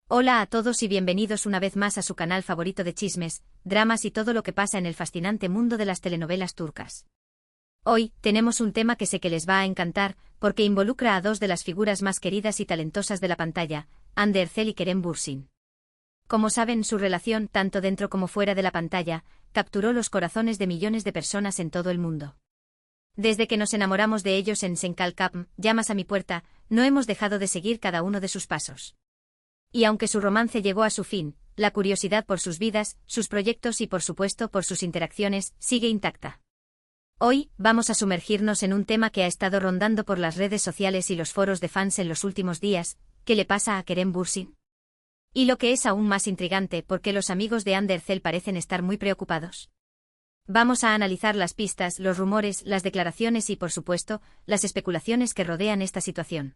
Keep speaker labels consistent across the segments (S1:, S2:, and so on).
S1: Hola a todos y bienvenidos una vez más a su canal favorito de chismes, dramas y todo lo que pasa en el fascinante mundo de las telenovelas turcas. Hoy, tenemos un tema que sé que les va a encantar, porque involucra a dos de las figuras más queridas y talentosas de la pantalla, Hande Erçel y Kerem Bürsin. Como saben, su relación, tanto dentro como fuera de la pantalla, capturó los corazones de millones de personas en todo el mundo. Desde que nos enamoramos de ellos en Sen Kalkapm, Llamas a mi puerta, no hemos dejado de seguir cada uno de sus pasos. Y aunque su romance llegó a su fin, la curiosidad por sus vidas, sus proyectos y por supuesto por sus interacciones, sigue intacta. Hoy, vamos a sumergirnos en un tema que ha estado rondando por las redes sociales y los foros de fans en los últimos días: ¿qué le pasa a Kerem Bürsin? Y lo que es aún más intrigante, ¿por qué los amigos de Hande Erçel parecen estar muy preocupados? Vamos a analizar las pistas, los rumores, las declaraciones y por supuesto, las especulaciones que rodean esta situación.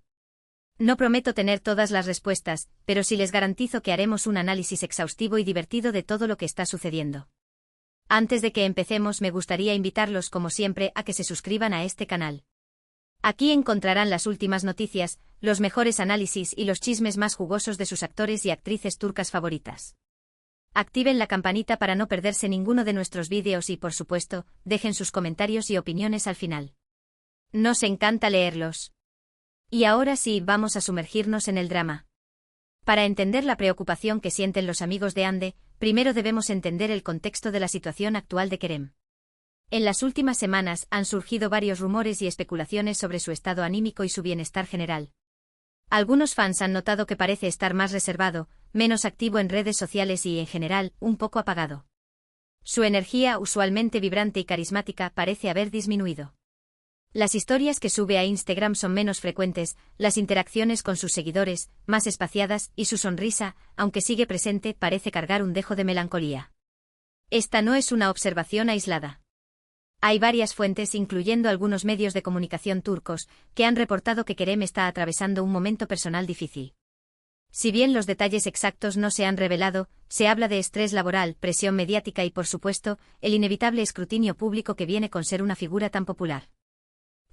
S1: No prometo tener todas las respuestas, pero sí les garantizo que haremos un análisis exhaustivo y divertido de todo lo que está sucediendo. Antes de que empecemos, me gustaría invitarlos como siempre a que se suscriban a este canal. Aquí encontrarán las últimas noticias, los mejores análisis y los chismes más jugosos de sus actores y actrices turcas favoritas. Activen la campanita para no perderse ninguno de nuestros vídeos y por supuesto, dejen sus comentarios y opiniones al final. Nos encanta leerlos. Y ahora sí, vamos a sumergirnos en el drama. Para entender la preocupación que sienten los amigos de Hande, primero debemos entender el contexto de la situación actual de Kerem. En las últimas semanas han surgido varios rumores y especulaciones sobre su estado anímico y su bienestar general. Algunos fans han notado que parece estar más reservado, menos activo en redes sociales y, en general, un poco apagado. Su energía, usualmente vibrante y carismática, parece haber disminuido. Las historias que sube a Instagram son menos frecuentes, las interacciones con sus seguidores, más espaciadas, y su sonrisa, aunque sigue presente, parece cargar un dejo de melancolía. Esta no es una observación aislada. Hay varias fuentes, incluyendo algunos medios de comunicación turcos, que han reportado que Kerem está atravesando un momento personal difícil. Si bien los detalles exactos no se han revelado, se habla de estrés laboral, presión mediática y, por supuesto, el inevitable escrutinio público que viene con ser una figura tan popular.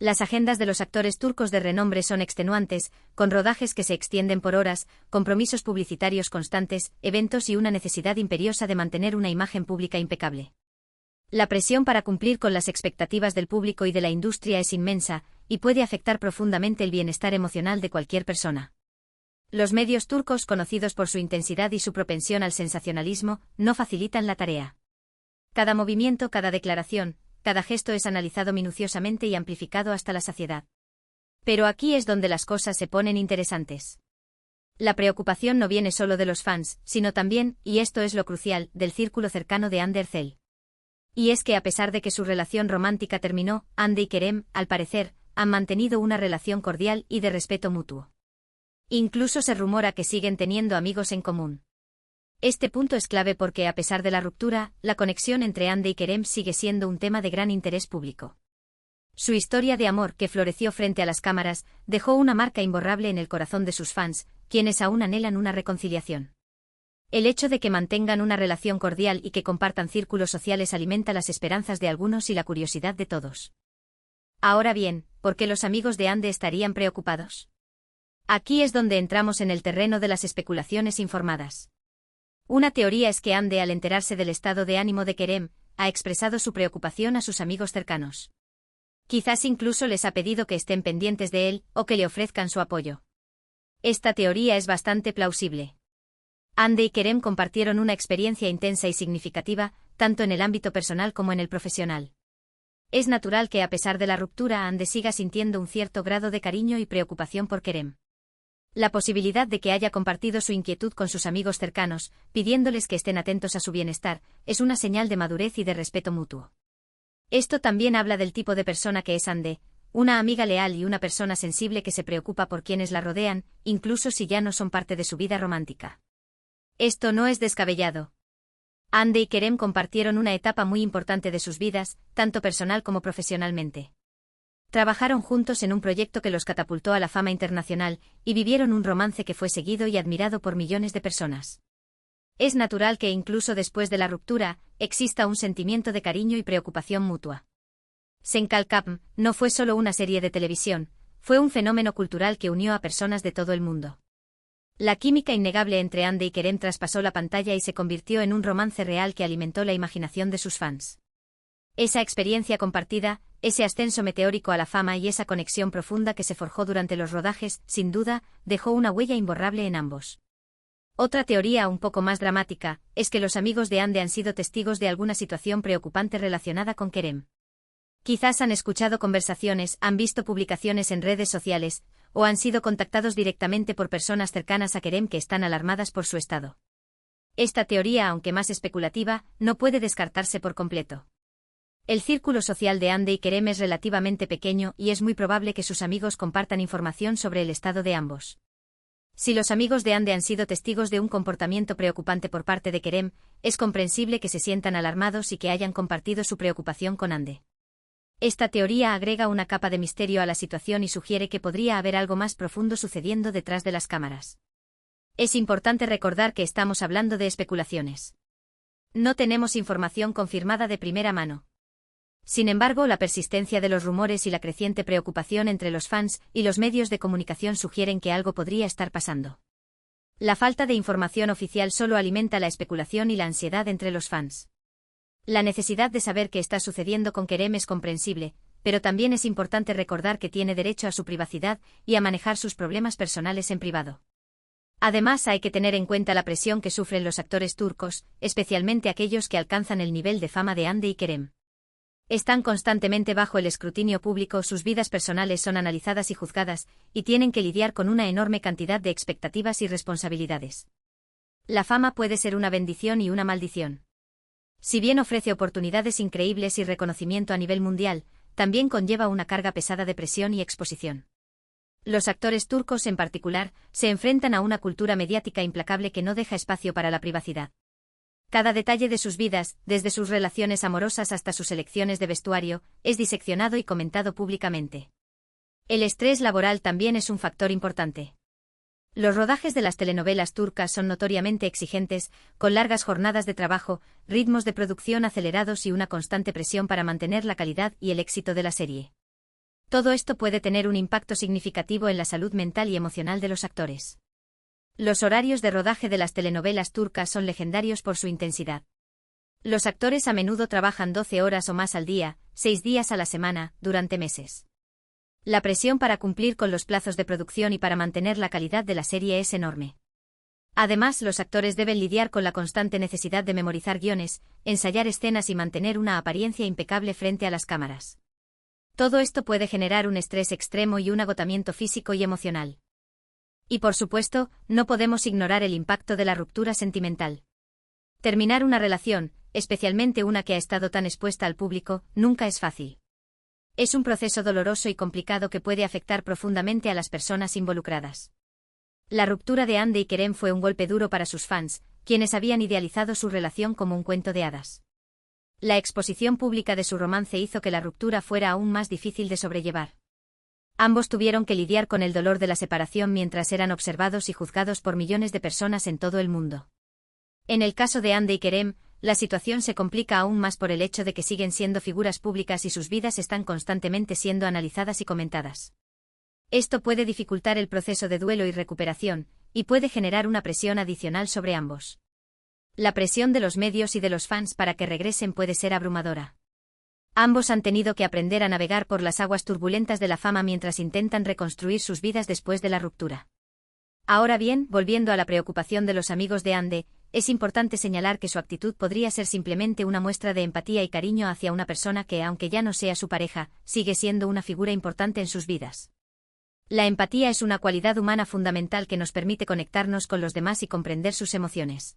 S1: Las agendas de los actores turcos de renombre son extenuantes, con rodajes que se extienden por horas, compromisos publicitarios constantes, eventos y una necesidad imperiosa de mantener una imagen pública impecable. La presión para cumplir con las expectativas del público y de la industria es inmensa, y puede afectar profundamente el bienestar emocional de cualquier persona. Los medios turcos, conocidos por su intensidad y su propensión al sensacionalismo, no facilitan la tarea. Cada movimiento, cada declaración, cada gesto es analizado minuciosamente y amplificado hasta la saciedad. Pero aquí es donde las cosas se ponen interesantes. La preocupación no viene solo de los fans, sino también, y esto es lo crucial, del círculo cercano de Hande Erçel. Y es que a pesar de que su relación romántica terminó, Hande y Kerem, al parecer, han mantenido una relación cordial y de respeto mutuo. Incluso se rumora que siguen teniendo amigos en común. Este punto es clave porque, a pesar de la ruptura, la conexión entre Hande y Kerem sigue siendo un tema de gran interés público. Su historia de amor, que floreció frente a las cámaras, dejó una marca imborrable en el corazón de sus fans, quienes aún anhelan una reconciliación. El hecho de que mantengan una relación cordial y que compartan círculos sociales alimenta las esperanzas de algunos y la curiosidad de todos. Ahora bien, ¿por qué los amigos de Hande estarían preocupados? Aquí es donde entramos en el terreno de las especulaciones informadas. Una teoría es que Hande, al enterarse del estado de ánimo de Kerem, ha expresado su preocupación a sus amigos cercanos. Quizás incluso les ha pedido que estén pendientes de él, o que le ofrezcan su apoyo. Esta teoría es bastante plausible. Hande y Kerem compartieron una experiencia intensa y significativa, tanto en el ámbito personal como en el profesional. Es natural que a pesar de la ruptura, Hande siga sintiendo un cierto grado de cariño y preocupación por Kerem. La posibilidad de que haya compartido su inquietud con sus amigos cercanos, pidiéndoles que estén atentos a su bienestar, es una señal de madurez y de respeto mutuo. Esto también habla del tipo de persona que es Hande, una amiga leal y una persona sensible que se preocupa por quienes la rodean, incluso si ya no son parte de su vida romántica. Esto no es descabellado. Hande y Kerem compartieron una etapa muy importante de sus vidas, tanto personal como profesionalmente. Trabajaron juntos en un proyecto que los catapultó a la fama internacional, y vivieron un romance que fue seguido y admirado por millones de personas. Es natural que incluso después de la ruptura, exista un sentimiento de cariño y preocupación mutua. Sen Kalkapm no fue solo una serie de televisión, fue un fenómeno cultural que unió a personas de todo el mundo. La química innegable entre Ande y Kerem traspasó la pantalla y se convirtió en un romance real que alimentó la imaginación de sus fans. Esa experiencia compartida, ese ascenso meteórico a la fama y esa conexión profunda que se forjó durante los rodajes, sin duda, dejó una huella imborrable en ambos. Otra teoría un poco más dramática, es que los amigos de Ande han sido testigos de alguna situación preocupante relacionada con Kerem. Quizás han escuchado conversaciones, han visto publicaciones en redes sociales, o han sido contactados directamente por personas cercanas a Kerem que están alarmadas por su estado. Esta teoría, aunque más especulativa, no puede descartarse por completo. El círculo social de Ande y Kerem es relativamente pequeño y es muy probable que sus amigos compartan información sobre el estado de ambos. Si los amigos de Ande han sido testigos de un comportamiento preocupante por parte de Kerem, es comprensible que se sientan alarmados y que hayan compartido su preocupación con Ande. Esta teoría agrega una capa de misterio a la situación y sugiere que podría haber algo más profundo sucediendo detrás de las cámaras. Es importante recordar que estamos hablando de especulaciones. No tenemos información confirmada de primera mano. Sin embargo, la persistencia de los rumores y la creciente preocupación entre los fans y los medios de comunicación sugieren que algo podría estar pasando. La falta de información oficial solo alimenta la especulación y la ansiedad entre los fans. La necesidad de saber qué está sucediendo con Kerem es comprensible, pero también es importante recordar que tiene derecho a su privacidad y a manejar sus problemas personales en privado. Además, hay que tener en cuenta la presión que sufren los actores turcos, especialmente aquellos que alcanzan el nivel de fama de Ande y Kerem. Están constantemente bajo el escrutinio público, sus vidas personales son analizadas y juzgadas, y tienen que lidiar con una enorme cantidad de expectativas y responsabilidades. La fama puede ser una bendición y una maldición. Si bien ofrece oportunidades increíbles y reconocimiento a nivel mundial, también conlleva una carga pesada de presión y exposición. Los actores turcos en particular, se enfrentan a una cultura mediática implacable que no deja espacio para la privacidad. Cada detalle de sus vidas, desde sus relaciones amorosas hasta sus elecciones de vestuario, es diseccionado y comentado públicamente. El estrés laboral también es un factor importante. Los rodajes de las telenovelas turcas son notoriamente exigentes, con largas jornadas de trabajo, ritmos de producción acelerados y una constante presión para mantener la calidad y el éxito de la serie. Todo esto puede tener un impacto significativo en la salud mental y emocional de los actores. Los horarios de rodaje de las telenovelas turcas son legendarios por su intensidad. Los actores a menudo trabajan 12 horas o más al día, 6 días a la semana, durante meses. La presión para cumplir con los plazos de producción y para mantener la calidad de la serie es enorme. Además, los actores deben lidiar con la constante necesidad de memorizar guiones, ensayar escenas y mantener una apariencia impecable frente a las cámaras. Todo esto puede generar un estrés extremo y un agotamiento físico y emocional. Y por supuesto, no podemos ignorar el impacto de la ruptura sentimental. Terminar una relación, especialmente una que ha estado tan expuesta al público, nunca es fácil. Es un proceso doloroso y complicado que puede afectar profundamente a las personas involucradas. La ruptura de Ande y Kerem fue un golpe duro para sus fans, quienes habían idealizado su relación como un cuento de hadas. La exposición pública de su romance hizo que la ruptura fuera aún más difícil de sobrellevar. Ambos tuvieron que lidiar con el dolor de la separación mientras eran observados y juzgados por millones de personas en todo el mundo. En el caso de Ande y Kerem, la situación se complica aún más por el hecho de que siguen siendo figuras públicas y sus vidas están constantemente siendo analizadas y comentadas. Esto puede dificultar el proceso de duelo y recuperación, y puede generar una presión adicional sobre ambos. La presión de los medios y de los fans para que regresen puede ser abrumadora. Ambos han tenido que aprender a navegar por las aguas turbulentas de la fama mientras intentan reconstruir sus vidas después de la ruptura. Ahora bien, volviendo a la preocupación de los amigos de Ande, es importante señalar que su actitud podría ser simplemente una muestra de empatía y cariño hacia una persona que, aunque ya no sea su pareja, sigue siendo una figura importante en sus vidas. La empatía es una cualidad humana fundamental que nos permite conectarnos con los demás y comprender sus emociones.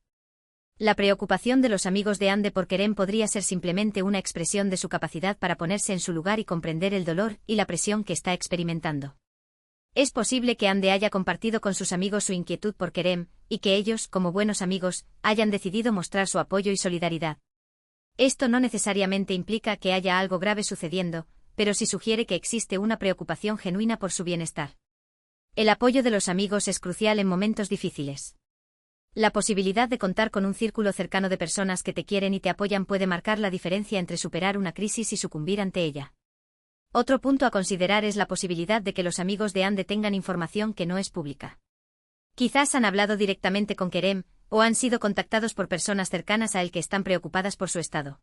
S1: La preocupación de los amigos de Ande por Kerem podría ser simplemente una expresión de su capacidad para ponerse en su lugar y comprender el dolor y la presión que está experimentando. Es posible que Ande haya compartido con sus amigos su inquietud por Kerem, y que ellos, como buenos amigos, hayan decidido mostrar su apoyo y solidaridad. Esto no necesariamente implica que haya algo grave sucediendo, pero sí sugiere que existe una preocupación genuina por su bienestar. El apoyo de los amigos es crucial en momentos difíciles. La posibilidad de contar con un círculo cercano de personas que te quieren y te apoyan puede marcar la diferencia entre superar una crisis y sucumbir ante ella. Otro punto a considerar es la posibilidad de que los amigos de Ande tengan información que no es pública. Quizás han hablado directamente con Kerem, o han sido contactados por personas cercanas a él que están preocupadas por su estado.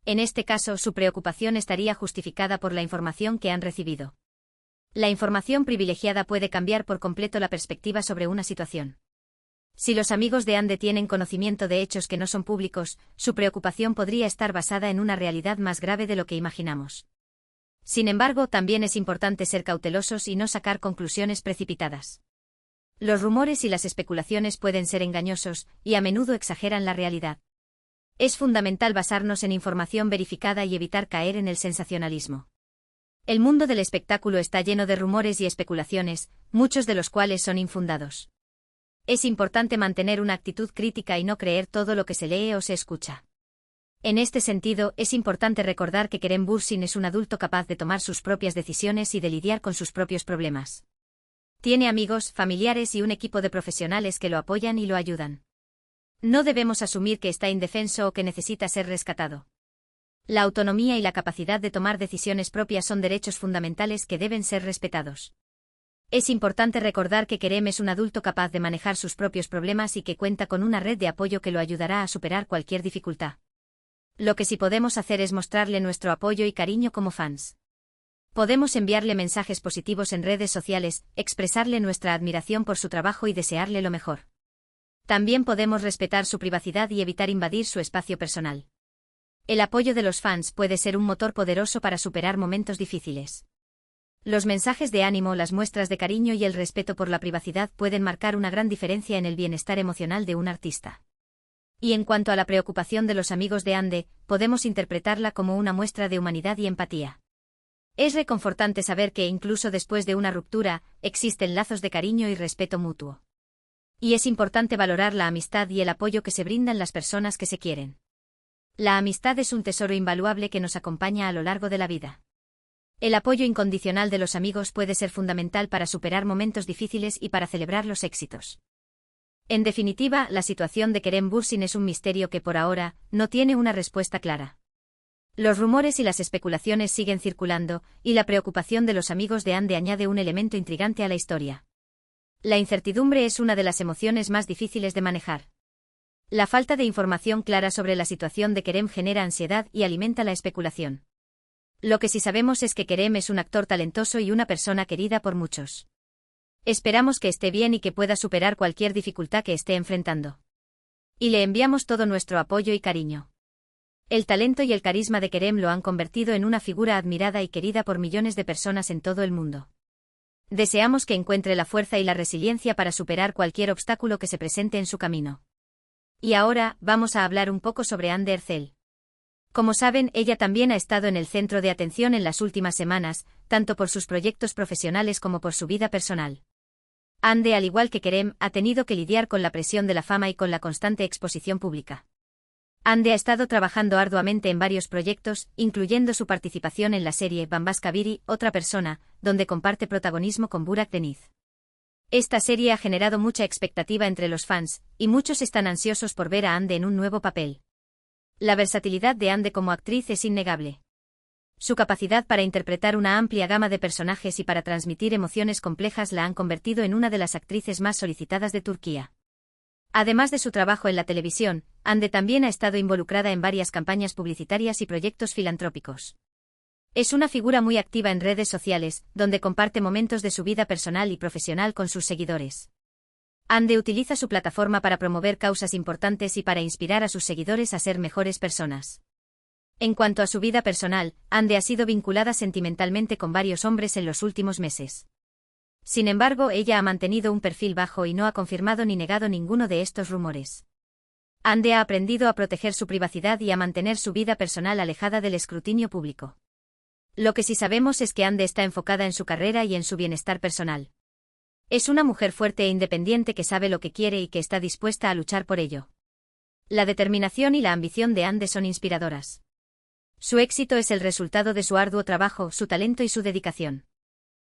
S1: En este caso, su preocupación estaría justificada por la información que han recibido. La información privilegiada puede cambiar por completo la perspectiva sobre una situación. Si los amigos de Ande tienen conocimiento de hechos que no son públicos, su preocupación podría estar basada en una realidad más grave de lo que imaginamos. Sin embargo, también es importante ser cautelosos y no sacar conclusiones precipitadas. Los rumores y las especulaciones pueden ser engañosos, y a menudo exageran la realidad. Es fundamental basarnos en información verificada y evitar caer en el sensacionalismo. El mundo del espectáculo está lleno de rumores y especulaciones, muchos de los cuales son infundados. Es importante mantener una actitud crítica y no creer todo lo que se lee o se escucha. En este sentido, es importante recordar que Kerem Bürsin es un adulto capaz de tomar sus propias decisiones y de lidiar con sus propios problemas. Tiene amigos, familiares y un equipo de profesionales que lo apoyan y lo ayudan. No debemos asumir que está indefenso o que necesita ser rescatado. La autonomía y la capacidad de tomar decisiones propias son derechos fundamentales que deben ser respetados. Es importante recordar que Kerem es un adulto capaz de manejar sus propios problemas y que cuenta con una red de apoyo que lo ayudará a superar cualquier dificultad. Lo que sí podemos hacer es mostrarle nuestro apoyo y cariño como fans. Podemos enviarle mensajes positivos en redes sociales, expresarle nuestra admiración por su trabajo y desearle lo mejor. También podemos respetar su privacidad y evitar invadir su espacio personal. El apoyo de los fans puede ser un motor poderoso para superar momentos difíciles. Los mensajes de ánimo, las muestras de cariño y el respeto por la privacidad pueden marcar una gran diferencia en el bienestar emocional de un artista. Y en cuanto a la preocupación de los amigos de Ande, podemos interpretarla como una muestra de humanidad y empatía. Es reconfortante saber que incluso después de una ruptura, existen lazos de cariño y respeto mutuo. Y es importante valorar la amistad y el apoyo que se brindan las personas que se quieren. La amistad es un tesoro invaluable que nos acompaña a lo largo de la vida. El apoyo incondicional de los amigos puede ser fundamental para superar momentos difíciles y para celebrar los éxitos. En definitiva, la situación de Kerem Bürsin es un misterio que por ahora no tiene una respuesta clara. Los rumores y las especulaciones siguen circulando, y la preocupación de los amigos de Ande añade un elemento intrigante a la historia. La incertidumbre es una de las emociones más difíciles de manejar. La falta de información clara sobre la situación de Kerem genera ansiedad y alimenta la especulación. Lo que sí sabemos es que Kerem es un actor talentoso y una persona querida por muchos. Esperamos que esté bien y que pueda superar cualquier dificultad que esté enfrentando. Y le enviamos todo nuestro apoyo y cariño. El talento y el carisma de Kerem lo han convertido en una figura admirada y querida por millones de personas en todo el mundo. Deseamos que encuentre la fuerza y la resiliencia para superar cualquier obstáculo que se presente en su camino. Y ahora, vamos a hablar un poco sobre Hande Erçel. Como saben, ella también ha estado en el centro de atención en las últimas semanas, tanto por sus proyectos profesionales como por su vida personal. Hande, al igual que Kerem, ha tenido que lidiar con la presión de la fama y con la constante exposición pública. Hande ha estado trabajando arduamente en varios proyectos, incluyendo su participación en la serie Bambaşka Biri, otra persona, donde comparte protagonismo con Burak Deniz. Esta serie ha generado mucha expectativa entre los fans, y muchos están ansiosos por ver a Hande en un nuevo papel. La versatilidad de Hande como actriz es innegable. Su capacidad para interpretar una amplia gama de personajes y para transmitir emociones complejas la han convertido en una de las actrices más solicitadas de Turquía. Además de su trabajo en la televisión, Hande también ha estado involucrada en varias campañas publicitarias y proyectos filantrópicos. Es una figura muy activa en redes sociales, donde comparte momentos de su vida personal y profesional con sus seguidores. Hande utiliza su plataforma para promover causas importantes y para inspirar a sus seguidores a ser mejores personas. En cuanto a su vida personal, Hande ha sido vinculada sentimentalmente con varios hombres en los últimos meses. Sin embargo, ella ha mantenido un perfil bajo y no ha confirmado ni negado ninguno de estos rumores. Hande ha aprendido a proteger su privacidad y a mantener su vida personal alejada del escrutinio público. Lo que sí sabemos es que Hande está enfocada en su carrera y en su bienestar personal. Es una mujer fuerte e independiente que sabe lo que quiere y que está dispuesta a luchar por ello. La determinación y la ambición de Hande son inspiradoras. Su éxito es el resultado de su arduo trabajo, su talento y su dedicación.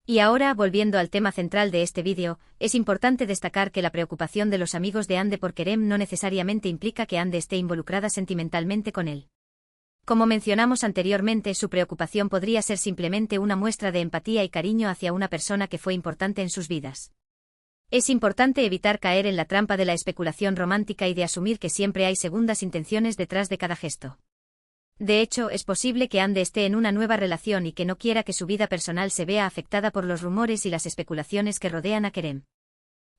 S1: Y ahora, volviendo al tema central de este vídeo, es importante destacar que la preocupación de los amigos de Hande por Kerem no necesariamente implica que Hande esté involucrada sentimentalmente con él. Como mencionamos anteriormente, su preocupación podría ser simplemente una muestra de empatía y cariño hacia una persona que fue importante en sus vidas. Es importante evitar caer en la trampa de la especulación romántica y de asumir que siempre hay segundas intenciones detrás de cada gesto. De hecho, es posible que Ande esté en una nueva relación y que no quiera que su vida personal se vea afectada por los rumores y las especulaciones que rodean a Kerem.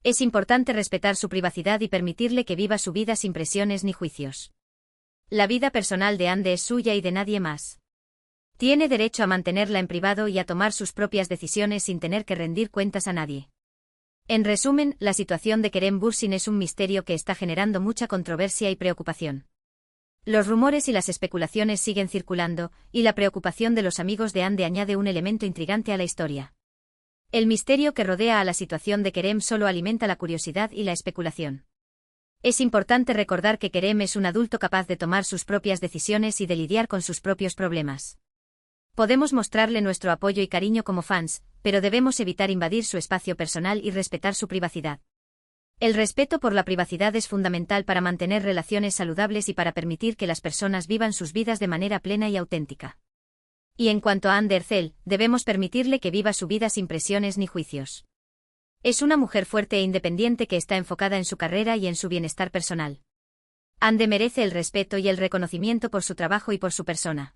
S1: Es importante respetar su privacidad y permitirle que viva su vida sin presiones ni juicios. La vida personal de Ande es suya y de nadie más. Tiene derecho a mantenerla en privado y a tomar sus propias decisiones sin tener que rendir cuentas a nadie. En resumen, la situación de Kerem Bürsin es un misterio que está generando mucha controversia y preocupación. Los rumores y las especulaciones siguen circulando, y la preocupación de los amigos de Ande añade un elemento intrigante a la historia. El misterio que rodea a la situación de Kerem solo alimenta la curiosidad y la especulación. Es importante recordar que Kerem es un adulto capaz de tomar sus propias decisiones y de lidiar con sus propios problemas. Podemos mostrarle nuestro apoyo y cariño como fans, pero debemos evitar invadir su espacio personal y respetar su privacidad. El respeto por la privacidad es fundamental para mantener relaciones saludables y para permitir que las personas vivan sus vidas de manera plena y auténtica. Y en cuanto a Hande Erçel, debemos permitirle que viva su vida sin presiones ni juicios. Es una mujer fuerte e independiente que está enfocada en su carrera y en su bienestar personal. Hande merece el respeto y el reconocimiento por su trabajo y por su persona.